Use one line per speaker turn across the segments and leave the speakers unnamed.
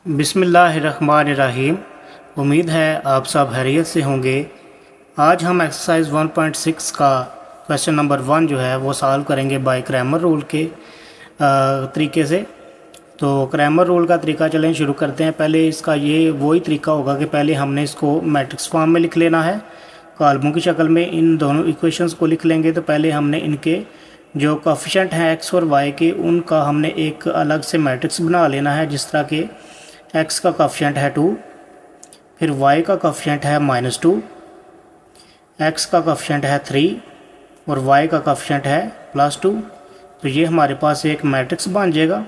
बिस्मिल्लाहिर्रहमानिर्रहीम। उम्मीद है आप सब खैरियत से होंगे। आज हम एक्सरसाइज 1.6 का क्वेश्चन नंबर 1 जो है वो सॉल्व करेंगे बाय क्रैमर रूल के तरीके से। तो क्रैमर रूल का तरीका चलें शुरू करते हैं। पहले इसका ये वही तरीका होगा कि पहले हमने इसको मैट्रिक्स फॉर्म में लिख लेना है, कॉलमों की शक्ल में इन दोनों इक्वेशंस को लिख लेंगे। तो पहले हमने इनके जो कोफिशिएंट हैं एक्स और वाई के, उनका हमने एक अलग से मैट्रिक्स बना लेना है। जिस तरह के x का कोफिशिएंट है 2, फिर y का कोफिशिएंट है -2, x का कोफिशिएंट है 3 और y का कोफिशिएंट है +2। तो ये हमारे पास एक मैट्रिक्स बन जाएगा।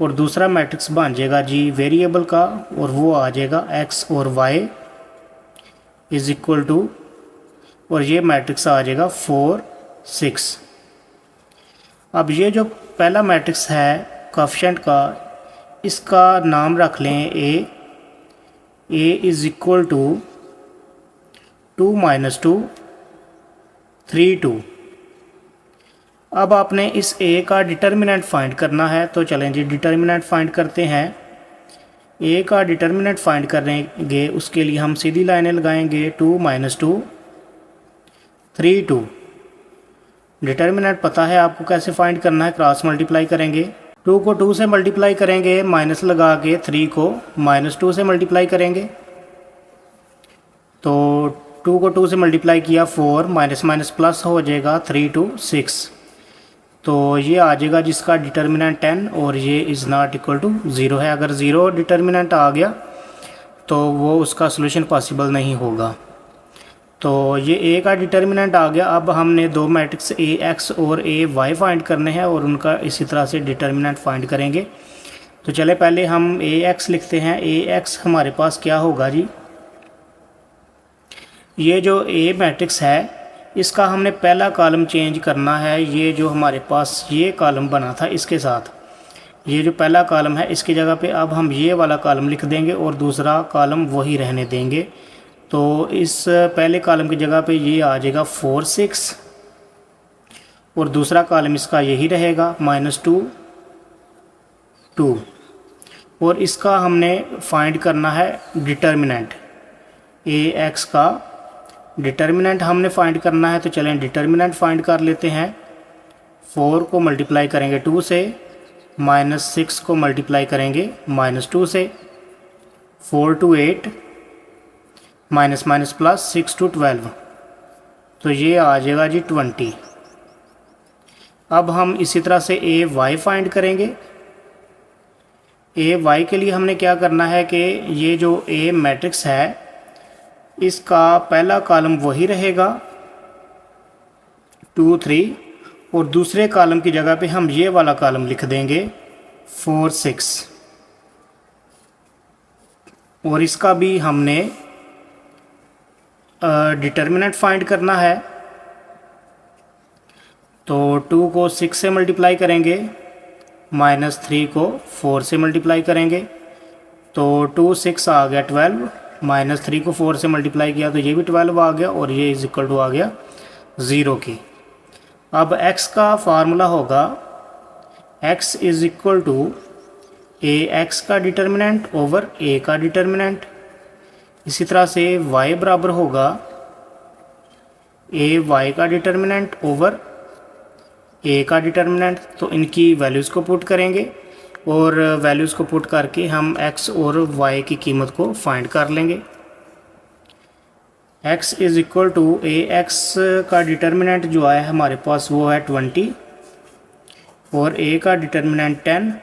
और दूसरा मैट्रिक्स बन जाएगा जी वेरिएबल का, और वो आ जाएगा x और y इज़ इक्वल टू, और ये मैट्रिक्स आ जाएगा 4 6। अब ये जो पहला मैट्रिक्स है कोफिशिएंट का, इसका नाम रख लें ए इज़ इक्वल टू 2 - 2 3 2। अब आपने इस ए का डिटर्मिनेंट फाइंड करना है। तो चलें जी डिटर्मिनेंट फाइंड करते हैं। ए का डिटर्मिनेंट फाइंड करेंगे, उसके लिए हम सीधी लाइनें लगाएंगे। 2 - 2 3 2। डिटर्मिनेंट पता है आपको कैसे फाइंड करना है, क्रॉस मल्टीप्लाई करेंगे। 2 को 2 से मल्टीप्लाई करेंगे, माइनस लगा के 3 को -2 से मल्टीप्लाई करेंगे। तो 2 को 2 से मल्टीप्लाई किया 4, माइनस माइनस प्लस हो जाएगा 3 2 6। तो ये आ जाएगा जिसका डिटर्मिनेंट 10 और ये इज़ नॉट इक्वल टू 0 है। अगर 0 डिटर्मिनेंट आ गया तो वो उसका सोल्यूशन पॉसिबल नहीं होगा। तो ये ए का डिटर्मिनेंट आ गया। अब हमने दो मैट्रिक्स ए एक्स और ए वाई फाइंड करने हैं और उनका इसी तरह से डिटर्मिनेंट फाइंड करेंगे। तो चले पहले हम ए एक्स लिखते हैं। ए एक्स हमारे पास क्या होगा जी, ये जो ए मैट्रिक्स है इसका हमने पहला कॉलम चेंज करना है। ये जो हमारे पास ये कॉलम बना था इसके साथ, ये जो पहला कॉलम है इसकी जगह पे अब हम ये वाला कॉलम लिख देंगे और दूसरा कॉलम वही रहने देंगे। तो इस पहले कॉलम की जगह पे ये आ जाएगा 4 6 और दूसरा कॉलम इसका यही रहेगा -2 2। और इसका हमने फाइंड करना है डिटर्मिनेंट। ए एक्स का डिटर्मिनेंट हमने फाइंड करना है। तो चलें डिटर्मिनेंट फाइंड कर लेते हैं। 4 को मल्टीप्लाई करेंगे 2 से, -6 को मल्टीप्लाई करेंगे -2 से, 4 to 8 minus minus plus 6 to 12। तो ये आ जाएगा जी 20। अब हम इसी तरह से ए वाई फाइंड करेंगे। ए वाई के लिए हमने क्या करना है कि ये जो ए मैट्रिक्स है इसका पहला कॉलम वही रहेगा 2 3 और दूसरे कॉलम की जगह पे हम ये वाला कॉलम लिख देंगे 4 6। और इसका भी हमने डिटर्मिनेंट फाइंड करना है। तो 2 को 6 से मल्टीप्लाई करेंगे, -3 को 4 से मल्टीप्लाई करेंगे। तो 2 6 आ गया 12, -3 को 4 से मल्टीप्लाई किया तो ये भी 12 आ गया और ये इज इक्वल टू आ गया 0 की। अब x का फार्मूला होगा x is equal to A X का डिटर्मिनेंट ओवर a का डिटर्मिनेंट। इसी तरह से y बराबर होगा ए वाई का डिटर्मिनेंट ओवर a का डिटर्मिनेंट। तो इनकी वैल्यूज़ को पुट करेंगे और वैल्यूज़ को पुट करके हम x और y की कीमत को फाइंड कर लेंगे। x is equal to A X का डिटर्मिनेंट जो आया है हमारे पास वो है 20 और a का डिटर्मिनेंट 10।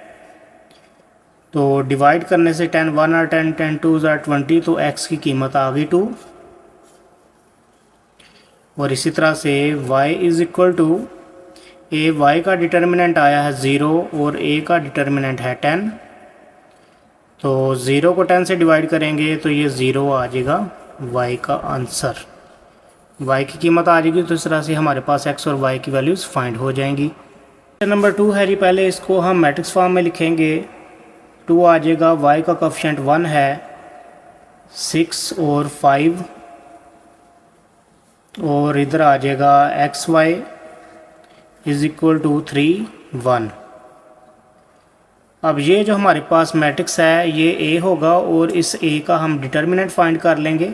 तो डिवाइड करने से 10 1 और 10 10 2 20। तो x की कीमत आ गई 2। और इसी तरह से y is equal to A Y का डिटर्मिनेंट आया है 0 और a का डिटर्मिनेंट है 10। तो 0 को 10 से डिवाइड करेंगे तो ये 0 आ जाएगा y का आंसर। y की कीमत आ जाएगी। तो इस तरह से हमारे पास x और y की वैल्यूज़ फाइंड हो जाएंगी। नंबर 2 है जी, पहले इसको हम मैट्रिक्स फॉर्म में लिखेंगे। 2 आ जाएगा, y का कोफिशिएंट 1 है, 6 और 5 और इधर आ जाएगा X Y is equal to 3 1। अब ये जो हमारे पास मैट्रिक्स है ये ए होगा और इस ए का हम डिटर्मिनेंट फाइंड कर लेंगे।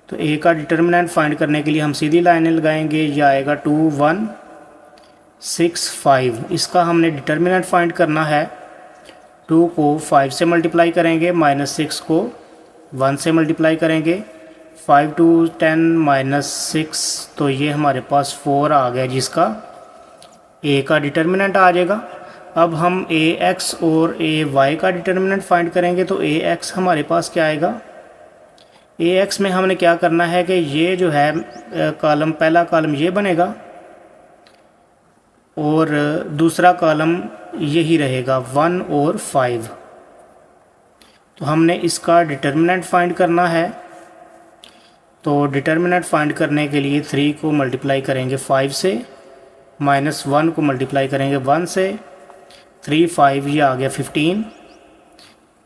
तो ए का डिटर्मिनेंट फाइंड करने के लिए हम सीधी लाइनें लगाएंगे। ये आएगा 2 1 6 5। इसका हमने डिटर्मिनेंट फाइंड करना है। 2 को 5 से मल्टीप्लाई करेंगे, -6 को 1 से मल्टीप्लाई करेंगे। 5 2 10 -6, तो ये हमारे पास 4 आ गया जिसका ए का डिटर्मिनेंट आ जाएगा। अब हम ए एक्स और ए वाई का डिटर्मिनेंट फाइंड करेंगे। तो ए एक्स हमारे पास क्या आएगा, ए एक्स में हमने क्या करना है कि ये जो है कॉलम, पहला कॉलम ये बनेगा और दूसरा कॉलम यही रहेगा 1 और 5। तो हमने इसका डिटर्मिनेंट फाइंड करना है। तो डिटर्मिनेंट फाइंड करने के लिए 3 को मल्टीप्लाई करेंगे 5 से, -1 को मल्टीप्लाई करेंगे 1 से, 3 5 ये आ गया 15।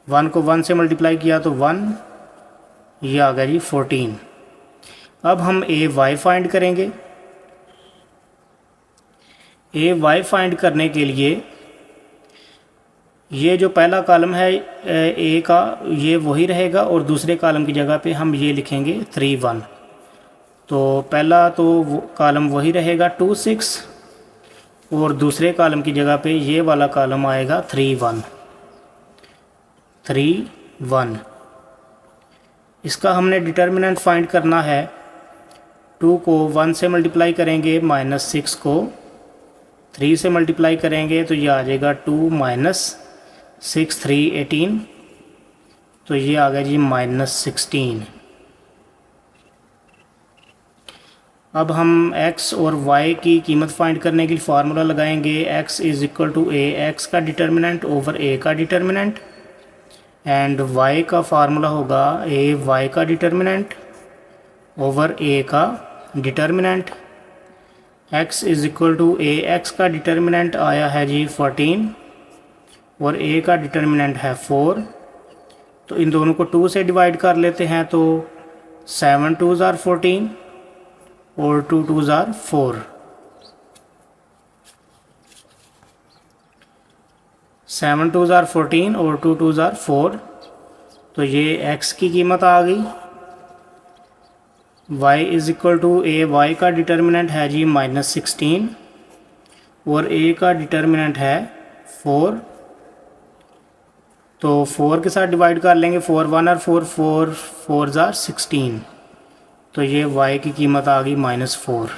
1 को 1 से मल्टीप्लाई किया तो 1, ये आ गया जी 14। अब हम ए वाई फाइंड करेंगे। ए वाई फाइंड करने के लिए ये जो पहला कॉलम है ए का ये वही रहेगा और दूसरे कॉलम की जगह पे हम ये लिखेंगे 3 1। तो पहला तो कॉलम वही रहेगा 2 6 और दूसरे कॉलम की जगह पे ये वाला कॉलम आएगा 3 1 3 1। इसका हमने डिटर्मिनेंट फाइंड करना है। 2 को 1 से मल्टीप्लाई करेंगे, -6 को 3 से मल्टीप्लाई करेंगे तो ये आ जाएगा 2 -6 3 18। तो ये आ गया जी -16। अब हम x और y की कीमत फाइंड करने के लिए फार्मूला लगाएंगे। x is equal to A X का डिटर्मिनेंट ओवर a का डिटर्मिनेंट, एंड y का फार्मूला होगा a y का डिटर्मिनेंट ओवर a का determinant. x is equal to A X का डिटर्मिनेंट आया है जी 14 और a का डिटर्मिनेंट है 4। तो इन दोनों को 2 से डिवाइड कर लेते हैं तो 7 2s are 14 और 2 2s are 4। 7 2s are 14 और 2 2s are 4। तो ये x की कीमत आ गई। y is equal to A Y का डिटर्मिनेंट है जी -16 और a का डिटर्मिनेंट है 4। तो 4 के साथ डिवाइड कर लेंगे, 4 1 और 4 4 4s are 16। तो ये y की कीमत आ गई -4।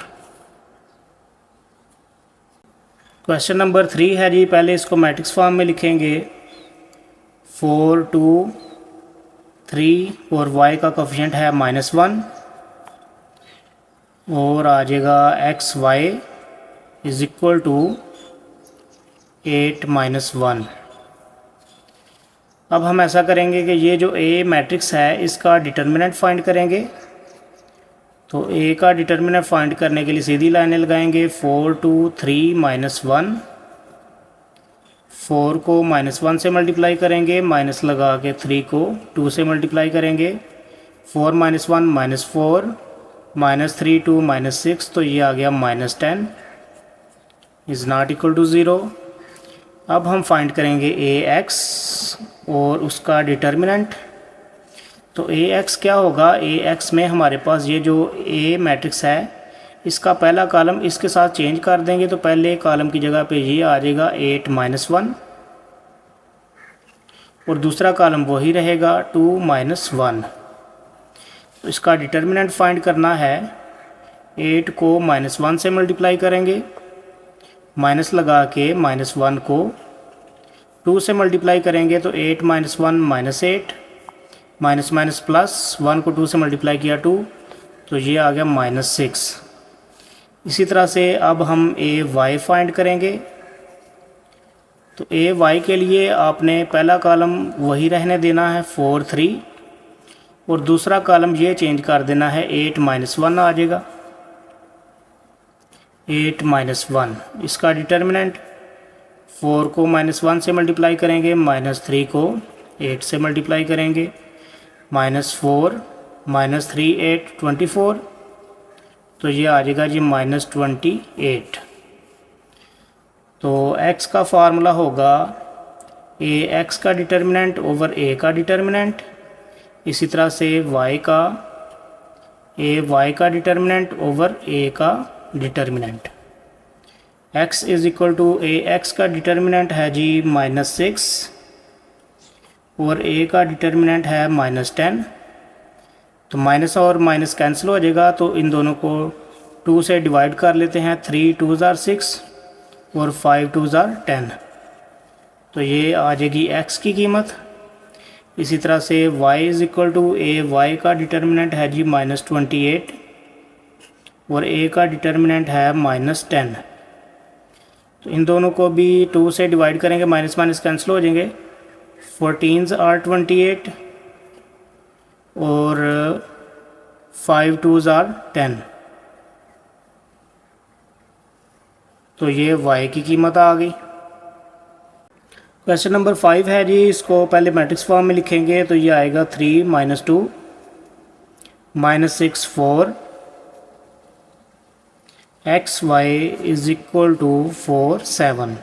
क्वेश्चन नंबर 3 है जी, पहले इसको मैट्रिक्स फॉर्म में लिखेंगे। 4 2 3 और y का कोफिशिएंट है -1 और आ जाएगा X Y is equal to 8 -1। अब हम ऐसा करेंगे कि ये जो ए मैट्रिक्स है इसका डिटर्मिनेंट फाइंड करेंगे। तो ए का डिटर्मिनेंट फाइंड करने के लिए सीधी लाइनें लगाएंगे। 4 2 3 -1, 4 को -1 से मल्टीप्लाई करेंगे, माइनस लगा के 3 को 2 से मल्टीप्लाई करेंगे। 4 -1 -4 -3 2 -6, तो ये आ गया -10 इज़ नॉट इक्वल टू 0। अब हम फाइंड करेंगे ए एक्स और उसका डिटर्मिनेंट। तो ए एक्स क्या होगा, ए एक्स में हमारे पास ये जो ए मैट्रिक्स है इसका पहला कॉलम इसके साथ चेंज कर देंगे। तो पहले कॉलम की जगह पे ये आ जाएगा 8 -1 और दूसरा कॉलम वही रहेगा 2 -1। तो इसका डिटर्मिनेंट फाइंड करना है। 8 को -1 से मल्टीप्लाई करेंगे, माइनस लगा के -1 को 2 से मल्टीप्लाई करेंगे तो 8 -1 -8, माइनस माइनस प्लस 1 को 2 से मल्टीप्लाई किया 2, तो ये आ गया -6। इसी तरह से अब हम ए वाई फाइंड करेंगे। तो ए वाई के लिए आपने पहला कॉलम वही रहने देना है 4 3 और दूसरा कॉलम ये चेंज कर देना है 8 -1 आ जाएगा 8 -1। इसका डिटर्मिनेंट 4 को -1 से मल्टीप्लाई करेंगे, -3 को 8 से मल्टीप्लाई करेंगे, -4 -3 8 24, तो ये आ जाएगा जी -28। तो x का फार्मूला होगा ए एक्स का डिटर्मिनेंट ओवर ए का डिटर्मिनेंट, इसी तरह से वाई का ए वाई का डिटर्मिनेंट ओवर ए का determinant. x is equal to A X का डिटर्मिनेंट है जी -6 और a का डिटर्मिनेंट है -10। तो माइनस और माइनस कैंसिल हो जाएगा, तो इन दोनों को 2 से डिवाइड कर लेते हैं। 3 2 ज़ार 6 और 5 2 ज़ार 10। तो ये आ जाएगी x की कीमत। इसी तरह से y is equal to A Y का डिटर्मिनेंट है जी -28 और a का डिटर्मिनेंट है -10। तो इन दोनों को भी 2 से डिवाइड करेंगे, माइनस माइनस कैंसिल हो जाएंगे। 14 are 28 और 5 2 are 10। तो ये y की कीमत आ गई। क्वेश्चन नंबर 5 है जी, इसको पहले मैट्रिक्स फॉर्म में लिखेंगे तो ये आएगा 3 -2 -6 4 X Y is equal to 4 7।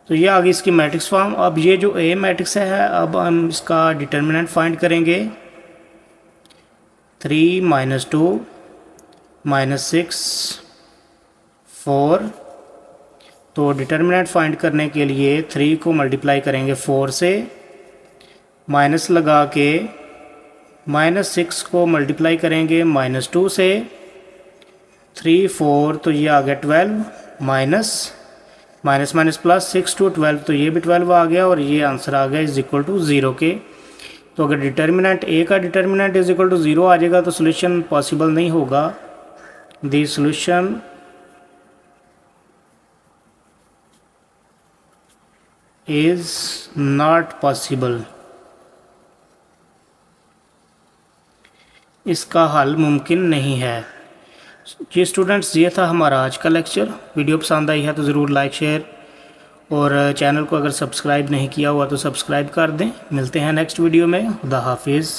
तो ये आ गई इसकी मैट्रिक्स फॉर्म। अब ये जो ए मैट्रिक्स है, अब हम इसका डिटर्मिनेंट फाइंड करेंगे। 3 -2 -6 4। तो डिटर्मिनेंट फाइंड करने के लिए 3 को मल्टीप्लाई करेंगे 4 से, माइनस लगा के -6 को मल्टीप्लाई करेंगे -2 से, 3 4। तो ये आ गया 12 minus minus minus plus 6 to 12। तो ये भी 12 आ गया और ये आंसर आ गया इज इक्वल टू 0 के। तो अगर डिटर्मिनेंट ए का डिटर्मिनेंट इज इक्वल टू 0 आ जाएगा तो सोल्यूशन पॉसिबल नहीं होगा। The solution is not possible. इसका हल मुमकिन नहीं है। जी स्टूडेंट्स, ये था हमारा आज का लेक्चर। वीडियो पसंद आई है तो ज़रूर लाइक शेयर और चैनल को अगर सब्सक्राइब नहीं किया हुआ तो सब्सक्राइब कर दें। मिलते हैं नेक्स्ट वीडियो में। खुदा हाफिज़।